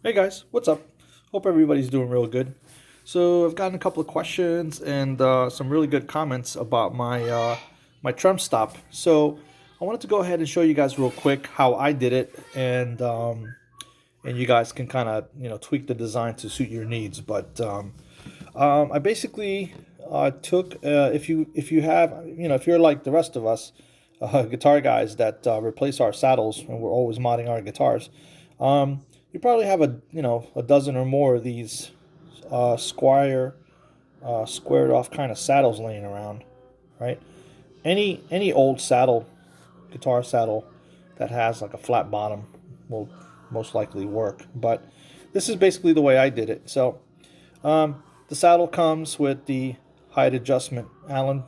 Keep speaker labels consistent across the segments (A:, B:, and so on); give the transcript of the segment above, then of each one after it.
A: Hey guys, what's up? Hope everybody's doing real good. So I've gotten a couple of questions and some really good comments about my Trem stop. So I wanted to go ahead and show you guys real quick how I did it, and you guys can kind of tweak the design to suit your needs. But I basically took if you have if you're like the rest of us guitar guys that replace our saddles and we're always modding our guitars. You probably have a dozen or more of these squared off kind of saddles laying around, right? Any old saddle, guitar saddle that has like a flat bottom will most likely work. But this is basically the way I did it. So the saddle comes with the height adjustment Allen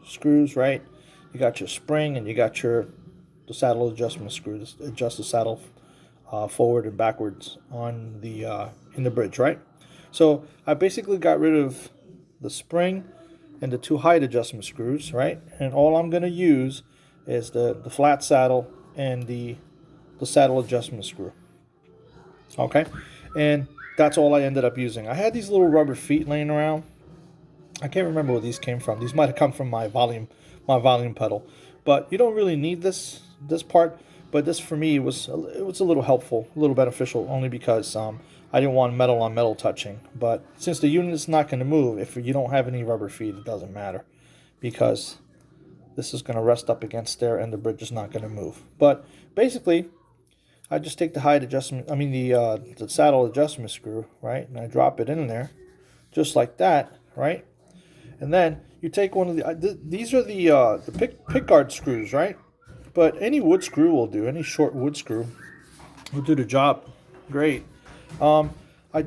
A: screws, right? You got your spring and you got the saddle adjustment screws. Adjust the saddle forward and backwards on the in the bridge, right? So I basically got rid of the spring and the two height adjustment screws, right? And all I'm going to use is the flat saddle and the saddle adjustment screw. Okay, and that's all I ended up using. I had these little rubber feet laying around. I can't remember where these came from. These might have come from my volume pedal, but you don't really need this part. But this for me was a little helpful, a little beneficial, only because I didn't want metal on metal touching. But since the unit is not going to move, if you don't have any rubber feet, it doesn't matter, because this is going to rest up against there, and the bridge is not going to move. But basically, I just take the height adjustment, the saddle adjustment screw, right, and I drop it in there, just like that, right. And then you take one of these are the pick guard screws, right? But any wood screw will do. Any short wood screw will do the job. Great. Um, I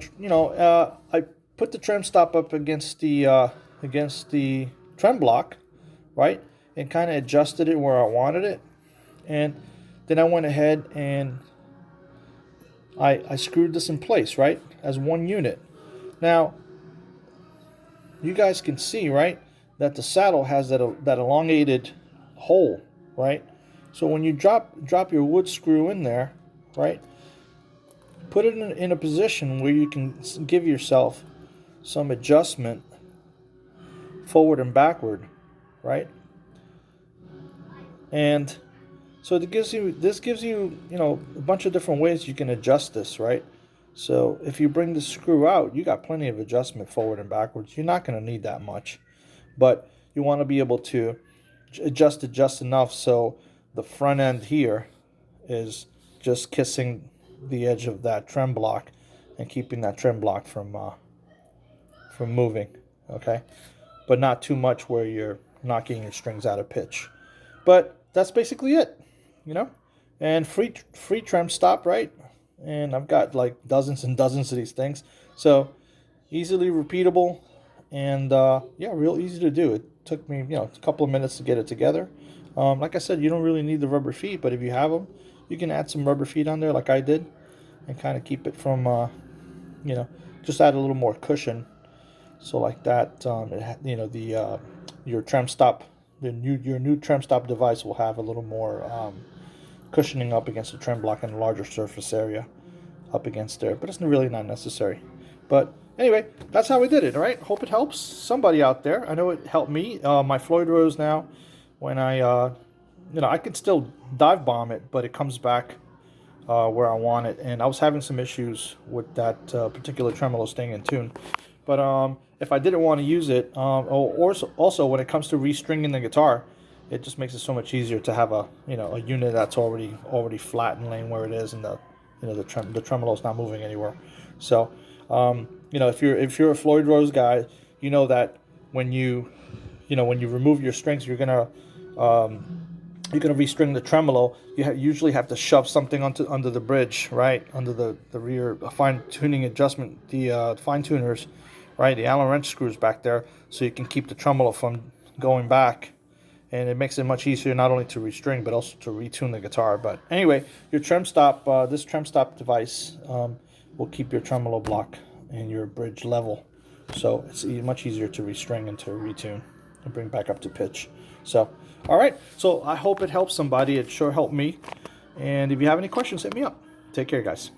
A: put the trem stop up against the trem block, right, and kind of adjusted it where I wanted it, and then I went ahead and I screwed this in place, right, as one unit. Now you guys can see, right, that the saddle has that elongated hole, right? So when you drop your wood screw in there, right, put it in a position where you can give yourself some adjustment forward and backward, right? And so this gives you a bunch of different ways you can adjust this, right? So if you bring the screw out, you got plenty of adjustment forward and backwards. You're not going to need that much, but you want to be able to adjust it just enough so the front end here is just kissing the edge of that trem block and keeping that trem block from moving, okay? But not too much where you're knocking your strings out of pitch. But that's basically it, you know? And free trem stop, right? And I've got like dozens and dozens of these things. So easily repeatable, and yeah, real easy to do. It took me a couple of minutes to get it together. Like I said, you don't really need the rubber feet, but if you have them, you can add some rubber feet on there like I did, and kind of keep it from you know just add a little more cushion. So like that, the your trem stop, your new trem stop device will have a little more cushioning up against the trem block and a larger surface area up against there, but it's really not necessary. But anyway, that's how we did it. All right, hope it helps somebody out there. I know it helped me. My Floyd Rose now, when I can still dive bomb it, but it comes back where I want it. And I was having some issues with that particular tremolo staying in tune. But if I didn't want to use it, or also when it comes to restringing the guitar, it just makes it so much easier to have a unit that's already flat and laying where it is, and the tremolo is not moving anywhere. So if you're a Floyd Rose guy, you know that when you remove your strings, you're gonna restring the tremolo. You usually have to shove something under the bridge, right, under the rear fine tuning adjustment, the fine tuners, right, the Allen wrench screws back there, so you can keep the tremolo from going back. And it makes it much easier not only to restring but also to retune the guitar. But anyway, your trem stop, this trem stop device will keep your tremolo block and your bridge level, so it's much easier to restring and to retune and bring back up to pitch. So, all right. So I hope it helps somebody. It sure helped me. And if you have any questions, hit me up. Take care, guys.